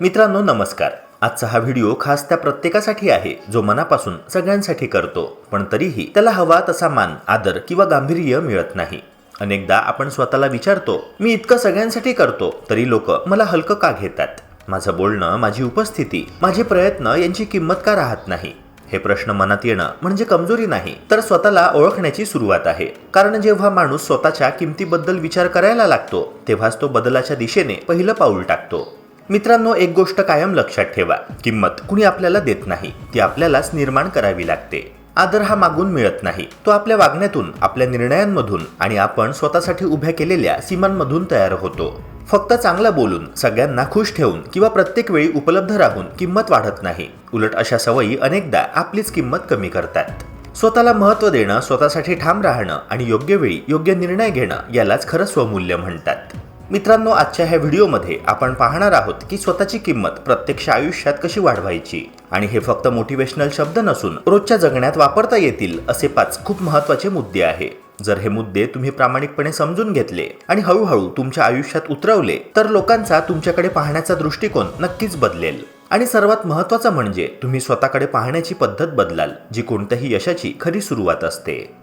मित्रांनो नमस्कार. आजचा हा व्हिडिओ खास त्या प्रत्येकासाठी आहे जो मनापासून सगळ्यांसाठी करतो, पण तरीही त्याला हवा तसा मान, आदर किंवा गांभीर्य मिळत नाही. अनेकदा आपण स्वतःला विचारतो, मी इतकं सगळ्यांसाठी करतो तरी लोक मला हलकं का घेतात? माझं बोलणं, माझी उपस्थिती, माझे प्रयत्न यांची किंमत का राहत नाही? हे प्रश्न मनात येणं म्हणजे कमजोरी नाही, तर स्वतःला ओळखण्याची सुरुवात आहे. कारण जेव्हा माणूस स्वतःच्या किमतीबद्दल विचार करायला लागतो, तेव्हाच तो बदलाच्या दिशेने पहिलं पाऊल टाकतो. मित्रांनो, एक गोष्ट कायम लक्षात ठेवा, किंमत कुणी आपल्याला देत नाही, ती आपल्यालाच निर्माण करावी लागते. आदर हा मागून मिळत नाही, तो आपल्या वागण्यातून, आपल्या निर्णयांमधून आणि आपण स्वतःसाठी उभ्या केलेल्या सीमांमधून तयार होतो. फक्त चांगलं बोलून, सगळ्यांना खुश ठेवून किंवा प्रत्येक वेळी उपलब्ध राहून किंमत वाढत नाही. उलट अशा सवयी अनेकदा आपलीच किंमत कमी करतात. स्वतःला महत्त्व देणं, स्वतःसाठी ठाम राहणं आणि योग्य वेळी योग्य निर्णय घेणं यालाच खरं स्वमूल्य म्हणतात. मित्रांनो, आजच्या ह्या व्हिडिओमध्ये आपण पाहणार आहोत की स्वतःची किंमत प्रत्यक्ष आयुष्यात कशी वाढवायची. आणि हे फक्त मोटिवेशनल शब्द नसून रोजच्या जगण्यात वापरता येतील असे 5 खूप महत्त्वाचे मुद्दे आहे. जर हे मुद्दे तुम्ही प्रामाणिकपणे समजून घेतले आणि हळूहळू तुमच्या आयुष्यात उतरवले तर लोकांचा तुमच्याकडे पाहण्याचा दृष्टिकोन नक्कीच बदलेल. आणि सर्वात महत्त्वाचं म्हणजे तुम्ही स्वतःकडे पाहण्याची पद्धत बदलाल, जी कोणत्याही यशाची खरी सुरुवात असते.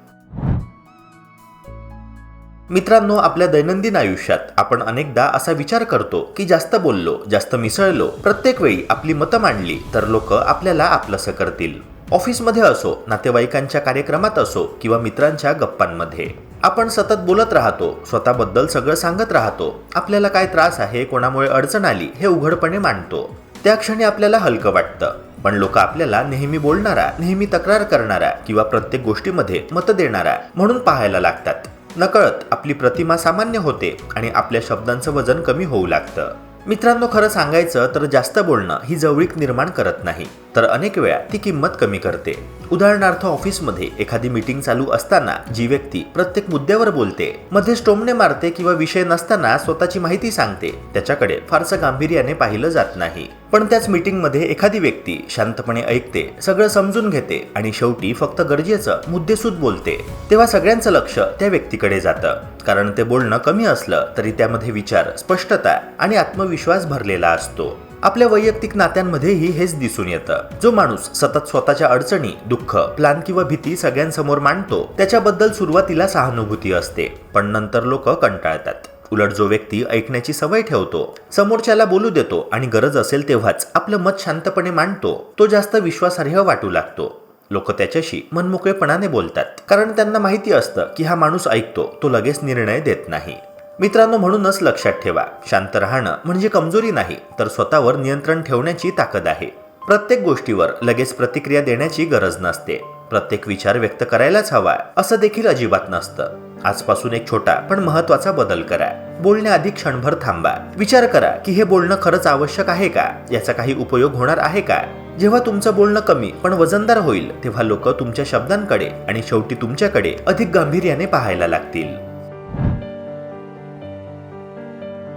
मित्रांनो, आपल्या दैनंदिन आयुष्यात आपण अनेकदा असा विचार करतो की जास्त बोललो, जास्त मिसळलो, प्रत्येक वेळी आपली मतं मांडली तर लोक आपल्याला आपलंसं करतील. ऑफिसमध्ये असो, नातेवाईकांच्या कार्यक्रमात असो किंवा मित्रांच्या गप्पांमध्ये आपण सतत बोलत राहतो, स्वतःबद्दल सगळं सांगत राहतो. आपल्याला काय त्रास आहे, कोणामुळे अडचण आली हे उघडपणे मांडतो. त्या क्षणी आपल्याला हलकं वाटतं. पण लोक आपल्याला नेहमी बोलणारा, नेहमी तक्रार करणारा किंवा प्रत्येक गोष्टीमध्ये मत देणारा म्हणून पाहायला लागतात. नकळत आपली प्रतिमा सामान्य होते आणि आपल्या शब्दांचं वजन कमी होऊ लागतं. मित्रांनो, खरं सांगायचं तर जास्त बोलणं ही जवळीक निर्माण करत नाही, तर अनेक वेळा ती किंमत कमी करते. उदाहरणार्थ, ऑफिसमध्ये एखादी मीटिंग चालू असताना जी व्यक्ती प्रत्येक मुद्द्यावर बोलते, मध्येच टोमणे मारते किंवा विषय नसताना स्वतःची माहिती सांगते, त्याच्याकडे फारसं गांभीर्याने पाहिलं जात नाही. पण त्याच मीटिंगमध्ये एखादी व्यक्ती शांतपणे ऐकते, सगळं समजून घेते आणि शेवटी फक्त गरजेचं मुद्देसूद बोलते, तेव्हा सगळ्यांचं लक्ष त्या व्यक्तीकडे जातं. कारण ते बोलणं कमी असलं तरी त्यामध्ये विचार, स्पष्टता आणि आत्मविश्वास भरलेला असतो. आपल्या वैयक्तिक नात्यांमध्येही हेच दिसून येतं. जो माणूस सतत स्वतःच्या अडचणी, दुःख, प्लान किंवा भीती सगळ्यांसमोर मांडतो, त्याच्याबद्दल सुरुवातीला सहानुभूती असते, पण नंतर लोक कंटाळतात. उलट जो व्यक्ती ऐकण्याची सवय ठेवतो, समोरच्याला बोलू देतो आणि गरज असेल तेव्हाच आपलं मत शांतपणे मांडतो, तो जास्त विश्वासार्ह वाटू लागतो. लोक त्याच्याशी मनमोकळेपणाने बोलतात, कारण त्यांना माहिती असतं की हा माणूस ऐकतो, तो लगेच निर्णय देत नाही. मित्रांनो, म्हणूनच लक्षात ठेवा, शांत राहणं म्हणजे कमजोरी नाही, तर स्वतःवर नियंत्रण ठेवण्याची ताकद आहे. प्रत्येक गोष्टीवर लगेच प्रतिक्रिया देण्याची गरज नसते. प्रत्येक विचार व्यक्त करायलाच हवा असं देखील अजिबात नसतं. आजपासून एक छोटा पण महत्त्वाचा बदल करा. बोलण्याआधी क्षणभर थांबा. विचार करा की हे बोलणं खरंच आवश्यक आहे का? याचा काही उपयोग होणार आहे का? जेव्हा तुमचं बोलणं कमी पण वजनदार होईल, तेव्हा लोक तुमच्या शब्दांकडे आणि शेवटी तुमच्याकडे अधिक गांभीर्याने पाहायला लागतील.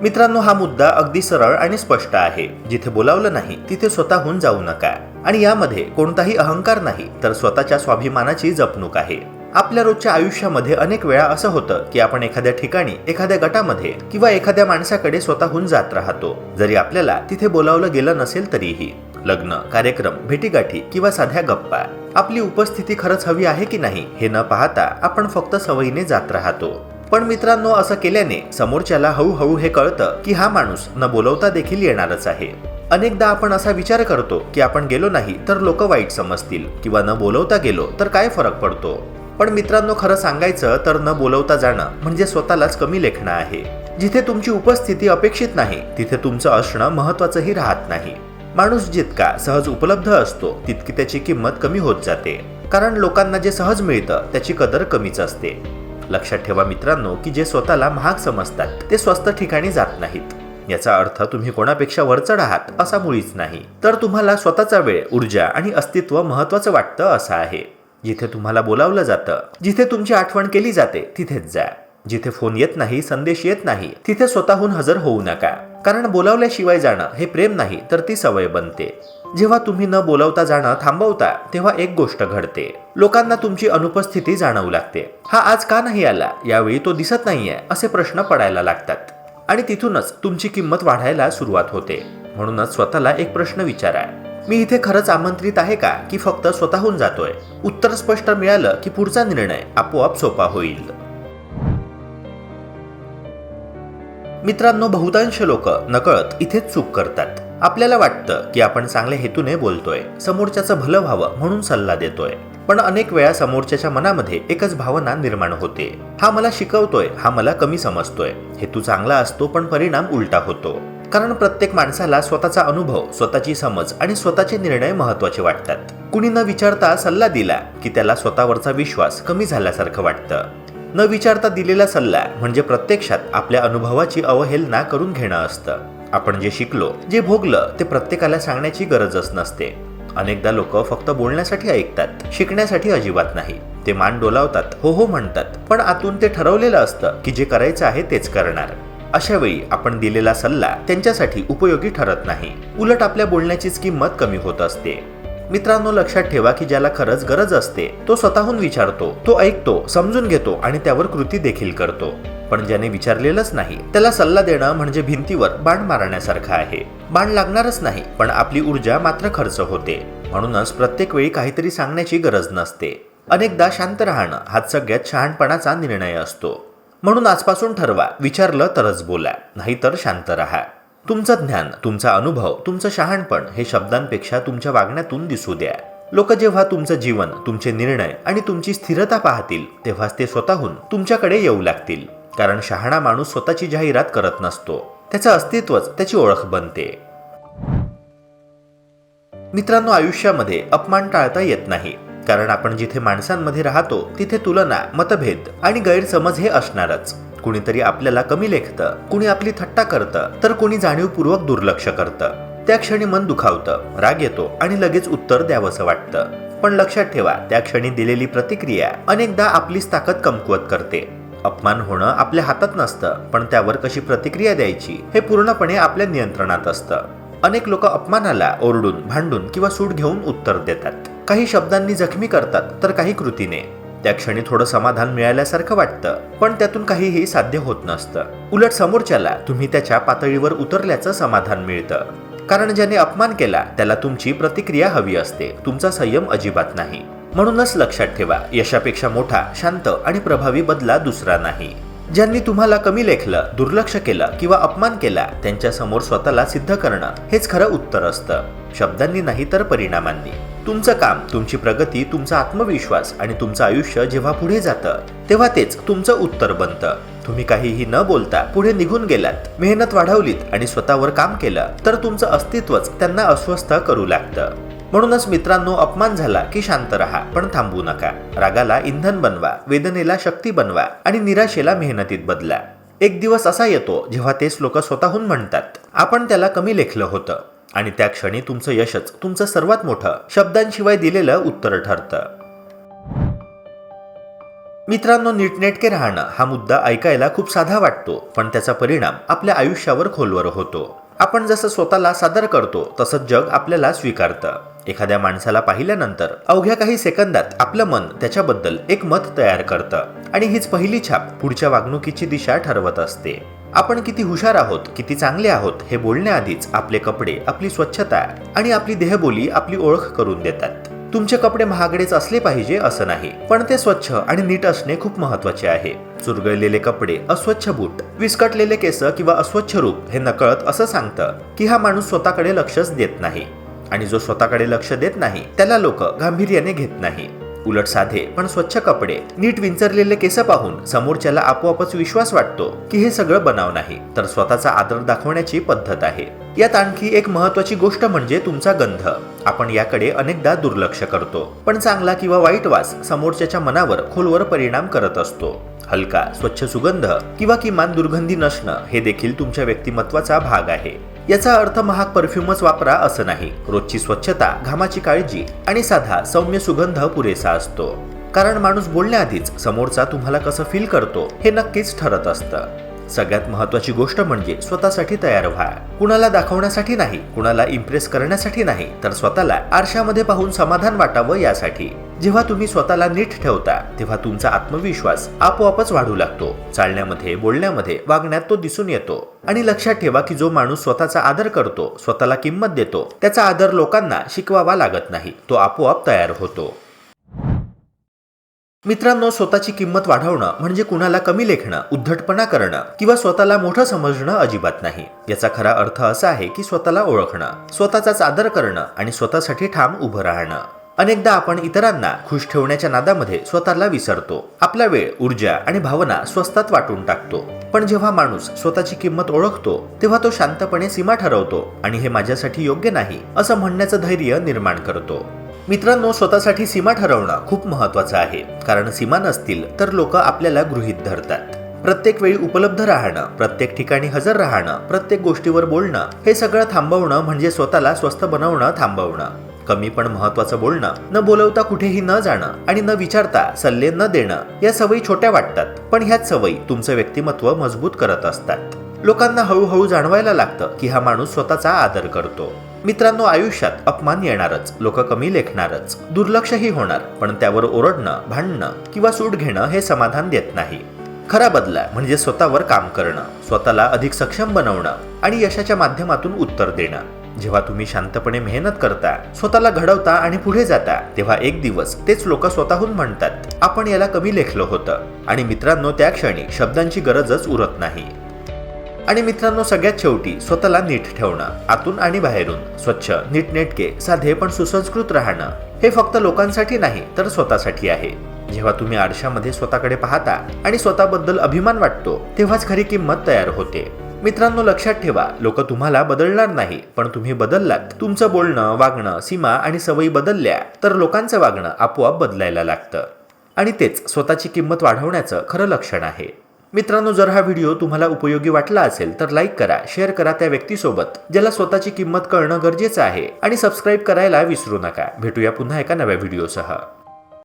मित्रांनो, हा मुद्दा अगदी सरळ आणि स्पष्ट आहे. जिथे बोलावलं नाही तिथे स्वतःहून जाऊ नका. आणि यामध्ये कोणताही अहंकार नाही, तर स्वतःच्या स्वाभिमानाची जपणूक आहे. आपल्या रोजच्या आयुष्यामध्ये अनेक वेळा असं होतं की आपण एखाद्या ठिकाणी, एखाद्या गटामध्ये किंवा एखाद्या माणसाकडे स्वतःहून जात राहतो, जरी आपल्याला तिथे बोलावलं गेलं नसेल तरीही. लग्न, कार्यक्रम, भेटीगाठी किंवा साध्या गप्पा, आपली उपस्थिती खरंच हवी आहे की नाही हे न पाहता आपण फक्त सवयीने जात राहतो. पण मित्रांनो, असं केल्याने समोरच्याला हळूहळू हे कळतं की हा माणूस न बोलवता देखील येणारच आहे. अनेकदा आपण असा विचार करतो की आपण गेलो नाही तर लोक वाईट समजतील किंवा न बोलवता गेलो तर काय फरक पडतो. पण मित्रांनो, खरं सांगायचं तर न बोलवता जाणं म्हणजे स्वतःलाच कमी लेखणं आहे. जिथे तुमची उपस्थिती अपेक्षित नाही तिथे तुमचं असणं महत्त्वाचंही राहत नाही. माणूस जितका सहज उपलब्ध असतो तितकी त्याची किंमत कमी होत जाते. कारण लोकांना जे सहज मिळतं त्याची कदर कमीच असते. लक्षात ठेवा मित्रांनो, की जे स्वतःला महाग समजतात ते स्वस्त ठिकाणी जात नाहीत. याचा अर्थ तुम्ही कोणापेक्षा वरचढ आहात असा मुळीच नाही, तर तुम्हाला स्वतःचा वेळ, ऊर्जा आणि अस्तित्व महत्त्वाचं वाटतं असं आहे. जिथे तुम्हाला बोलावलं जातं, जिथे तुमची आठवण केली जाते तिथेच जा. जिथे फोन येत नाही, संदेश येत नाही, तिथे स्वतःहून हजर होऊ नका. कारण बोलावल्याशिवाय जाणं हे प्रेम नाही, तर ती सवय बनते. जेव्हा तुम्ही न बोलावता जाणं थांबवता, तेव्हा एक गोष्ट घडते. लोकांना तुमची अनुपस्थिती जाणवू लागते. हा आज का नाही आला, यावेळी तो दिसत नाहीये, असे प्रश्न पडायला लागतात. आणि तिथूनच तुमची किंमत वाढायला सुरुवात होते. म्हणूनच स्वतःला एक प्रश्न विचारा, मी इथे खरंच आमंत्रित आहे का, की फक्त स्वतःहून जातोय? उत्तर स्पष्ट मिळालं की पुढचा निर्णय आपोआप सोपा होईल. मित्रांनो, बहुतांश लोक नकळत इथेच चूक करतात. आपल्याला वाटतं की आपण चांगल्या हेतूने बोलतोय, समोरच्याचं भलं व्हावं म्हणून सल्ला देतोय. पण अनेक वेळा समोरच्याच्या मनामध्ये एकच भावना निर्माण होते, हा मला शिकवतोय, हा मला कमी समजतोय. हेतू चांगला असतो पण परिणाम उलटा होतो. कारण प्रत्येक माणसाला स्वतःचा अनुभव, स्वतःची समज आणि स्वतःचे निर्णय महत्त्वाचे वाटतात. कुणी न विचारता सल्ला दिला की त्याला स्वतःवरचा विश्वास कमी झाल्यासारखं वाटतं. न विचारता दिलेला सल्ला म्हणजे प्रत्यक्षात आपल्या अनुभवाची अवहेलना करून घेणं असतं. आपण जे शिकलो, जे भोगलं ते प्रत्येकाला सांगण्याची गरजच नसते. अनेकदा लोक फक्त बोलण्यासाठी ऐकतात, शिकण्यासाठी अजिबात नाही. ते मान डोलावतात, हो हो म्हणतात, पण आतून ते ठरवलेलं असतं की जे करायचं आहे तेच करणार. अशा वेळी आपण दिलेला सल्ला त्यांच्यासाठी उपयोगी ठरत नाही, उलट आपल्या बोलण्याचीच किंमत कमी होत असते. मित्रांनो, लक्षात ठेवा की ज्याला खरंच गरज असते तो स्वतःहून विचारतो, तो ऐकतो, समजून घेतो आणि त्यावर कृती देखील करतो. पण ज्याने विचारलेलंच नाही त्याला सल्ला देणं म्हणजे भिंतीवर बाण मारण्यासारखं आहे. बाण लागणारच नाही, पण आपली ऊर्जा मात्र खर्च होते. म्हणूनच प्रत्येक वेळी काहीतरी सांगण्याची गरज नसते. अनेकदा शांत राहणं हाच सगळ्यात शहाणपणाचा निर्णय असतो. म्हणून आजपासून ठरवा, विचारलं तरच बोला, नाहीतर शांत राहा. तुमचं ज्ञान, तुमचा अनुभव, तुमचं शहाणपण हे शब्दांपेक्षा तुमच्या वागण्यातून दिसू द्या. लोक जेव्हा तुमचं जीवन, तुमचे निर्णय आणि तुमची स्थिरता पाहतील तेव्हाच ते स्वतःहून तुमच्याकडे येऊ लागतील. कारण शहाणा माणूस स्वतःची जाहिरात करत नसतो, त्याचं अस्तित्वच त्याची ओळख बनते. मित्रांनो, आयुष्यामध्ये अपमान टाळता येत नाही. कारण आपण जिथे माणसांमध्ये राहतो तिथे तुलना, मतभेद आणि गैरसमज हे असणारच. कुणीतरी आपल्याला कमी लेखतं, कुणी आपली थट्टा करतं, तर कुणी जाणीवपूर्वक दुर्लक्ष करतं. त्या क्षणी मन दुखावतं, राग येतो आणि लगेच उत्तर द्यावंसं वाटतं. पण लक्षात ठेवा, त्या क्षणी दिलेली प्रतिक्रिया अनेकदा आपलीच ताकद कमकुवत करते. अपमान होणं आपल्या हातात नसतं, पण त्यावर कशी प्रतिक्रिया द्यायची हे पूर्णपणे आपल्या नियंत्रणात असतं. अनेक लोक अपमानाला ओरडून, भांडून किंवा सूड घेऊन उत्तर देतात. काही शब्दांनी जखमी करतात, तर काही कृतीने. त्या क्षणी थोडं समाधान मिळाल्यासारखं वाटतं, पण त्यातून काहीही साध्य होत नसतं. उलट समोरच्याला तुम्ही त्याच्या पातळीवर उतरल्याचं समाधान मिळतं. कारण ज्याने अपमान केला त्याला तुमची प्रतिक्रिया हवी असते, तुमचा संयम अजिबात नाही. म्हणूनच लक्षात ठेवा, यशापेक्षा मोठा, शांत आणि प्रभावी बदला दुसरा नाही. ज्यांनी तुम्हाला कमी लेखलं, दुर्लक्ष केलं किंवा अपमान केला त्यांच्या समोर स्वतःला सिद्ध करणं हेच खरं उत्तर असतं. शब्दांनी नाही तर परिणामांनी. तुमचं काम, तुमची प्रगती, तुमचा आत्मविश्वास आणि तुमचं आयुष्य जेव्हा पुढे जातं तेव्हा तेच तुमचं उत्तर बनतं. तुम्ही काहीही न बोलता पुढे निघून गेलात, मेहनत वाढवलीत आणि स्वतःवर काम केलं तर तुमचं अस्तित्वच त्यांना अस्वस्थ करू लागतं. म्हणूनच मित्रांनो, अपमान झाला की शांत राहा, पण थांबू नका. रागाला इंधन बनवा, वेदनेला शक्ती बनवा आणि निराशेला मेहनतीत बदला. एक दिवस असा येतो जेव्हा तेच लोक स्वतःहून म्हणतात, आपण त्याला कमी लेखलं होतं. आणि त्या क्षणी तुमचं यशच तुमचं सर्वात मोठं, शब्दांशिवाय दिलेलं उत्तर ठरतं. मित्रांनो, नीटनेटके राहणं हा मुद्दा ऐकायला खूप साधा वाटतो, पण त्याचा परिणाम आपल्या आयुष्यावर खोलवर होतो. आपण जसं स्वतःला सादर करतो तसंच जग आपल्याला स्वीकारतं. एखाद्या माणसाला पाहिल्यानंतर अवघ्या काही सेकंदात आपलं मन त्याच्याबद्दल एक मत तयार करतं आणि हीच पहिली छाप पुढच्या वागणुकीची दिशा ठरवत असते. आपण किती हुशार आहोत, किती चांगले आहोत हे बोलण्याआधीच आपले कपडे, आपली स्वच्छता आणि आपली देहबोली आपली ओळख करून देतात. तुमचे कपडे महागडेच असले पाहिजे असं नाही, पण ते स्वच्छ आणि नीट असणे खूप महत्त्वाचे आहे. चुरगळलेले कपडे, अस्वच्छ बूट, विस्कटलेले केस किंवा अस्वच्छ रूप हे नकळत असं सांगतं की हा माणूस स्वतःकडे लक्षच देत नाही. आणि जो स्वतःकडे लक्ष देत नाही त्याला लोक गांभीर्याने घेत नाही. उलट साधे पण स्वच्छ कपडे, नीट विंचरलेले केस पाहून समोरच्याला आपोआपच विश्वास वाटतो की हे सगळं बनाव नाही, तर स्वतःचा आदर दाखवण्याची पद्धत आहे. यात आणखी एक महत्त्वाची गोष्ट म्हणजे तुमचा गंध. आपण याकडे अनेकदा दुर्लक्ष करतो, पण चांगला किंवा वाईट वास समोरच्याच्या मनावर खोलवर परिणाम करत असतो. हलका, स्वच्छ सुगंध किंवा किमान दुर्गंधी नसणं हे देखील तुमच्या व्यक्तिमत्वाचा भाग आहे. याचा अर्थ महाग परफ्यूमच वापरा असं नाही. रोजची स्वच्छता, घामाची काळजी आणि साधा सौम्य सुगंध पुरेसा असतो. कारण माणूस बोलण्याआधीच समोरचा तुम्हाला कसं फील करतो हे नक्कीच ठरत असतं. सगळ्यात महत्त्वाची गोष्ट म्हणजे स्वतःसाठी तयार व्हा. कुणाला दाखवण्यासाठी नाही, कुणाला इम्प्रेस करण्यासाठी नाही, तर स्वतःला आरशामध्ये पाहून समाधान वाटावं यासाठी. जेव्हा तुम्ही स्वतःला नीट ठेवता तेव्हा तुमचा आत्मविश्वास आपोआपच वाढू लागतो. चालण्यामध्ये, बोलण्यामध्ये, वागण्यात तो दिसून येतो. आणि लक्षात ठेवा की जो माणूस स्वतःचा आदर करतो, स्वतःला किंमत देतो, त्याचा आदर लोकांना शिकवावा लागत नाही, तो आपोआप तयार होतो. मित्रांनो, स्वतःची किंमत वाढवणं म्हणजे कुणाला कमी लेखणं, उद्धटपणा करणं किंवा स्वतःला मोठं समजणं अजिबात नाही. याचा खरा अर्थ असा आहे की स्वतःला ओळखणं, स्वतःचाच आदर करणं आणि स्वतःसाठी ठाम उभं राहणं. अनेकदा आपण इतरांना खुश ठेवण्याच्या नादामध्ये स्वतःला विसरतो. आपला वेळ, ऊर्जा आणि भावना स्वस्तात वाटून टाकतो. पण जेव्हा माणूस स्वतःची किंमत ओळखतो तेव्हा तो शांतपणे सीमा ठरवतो आणि हे माझ्यासाठी योग्य नाही असं म्हणण्याचं धैर्य निर्माण करतो. मित्रांनो, स्वतःसाठी सीमा ठरवणं खूप महत्वाचं आहे, कारण सीमा नसतील तर लोक आपल्याला गृहीत धरतात. प्रत्येक वेळी उपलब्ध राहणं, प्रत्येक ठिकाणी हजर राहणं, प्रत्येक गोष्टीवर बोलणं, हे सगळं थांबवणं म्हणजे स्वतःला स्वस्थ बनवणं थांबवणं. कमी पण महत्वाचं बोलणं, न बोलवता कुठेही न जाणं आणि न विचारता सल्ले न देणं, या सवयी छोट्या वाटतात, पण ह्याच सवयी तुमचं व्यक्तिमत्व मजबूत करत असतात. लोकांना हळूहळू जाणवायला लागतं की हा माणूस स्वतःचा आदर करतो. मित्रांनो, आयुष्यात अपमान येणारच, लोक कमी लेखणारच, दुर्लक्षही होणार, पण त्यावर ओरडणं, भांडणं किंवा सूट घेणं हे समाधान देत नाही. खरा बदला म्हणजे स्वतःवर काम करणं, स्वतःला अधिक सक्षम बनवणं आणि यशाच्या माध्यमातून उत्तर देणं. जेव्हा तुम्ही शांतपणे मेहनत करता, स्वतःला घडवता आणि पुढे जाता, तेव्हा एक दिवस तेच लोक स्वतःहून म्हणतात, आपण याला कमी लेखलं होतं. आणि मित्रांनो, त्या क्षणी शब्दांची गरजच उरत नाही. आणि मित्रांनो, सगळ्यात शेवटी स्वतःला नीट ठेवणं, आतून आणि बाहेरून स्वच्छ, नीटनेटके, साधे पण सुसंस्कृत राहणं, हे फक्त लोकांसाठी नाही तर स्वतःसाठी आहे. जेव्हा तुम्ही आरशामध्ये स्वतःकडे पाहता आणि स्वतःबद्दल अभिमान वाटतो, तेव्हाच खरी किंमत तयार होते. मित्रांनो, लक्षात ठेवा, लोक तुम्हाला बदलणार नाही, पण तुम्ही बदललात. तुमचं बोलणं, वागणं, सीमा आणि सवयी बदलल्या तर लोकांचं वागणं आपोआप बदलायला लागतं. आणि तेच स्वतःची किंमत वाढवण्याचं खरं लक्षण आहे. मित्रांनो, जर हा व्हिडिओ तुम्हाला उपयोगी वाटला असेल तर लाईक करा, शेअर करा त्या व्यक्तीसोबत ज्याला स्वतःची किंमत कळणं गरजेचं आहे, आणि सबस्क्राईब करायला विसरू नका. भेटूया पुन्हा एका नव्या व्हिडिओसह.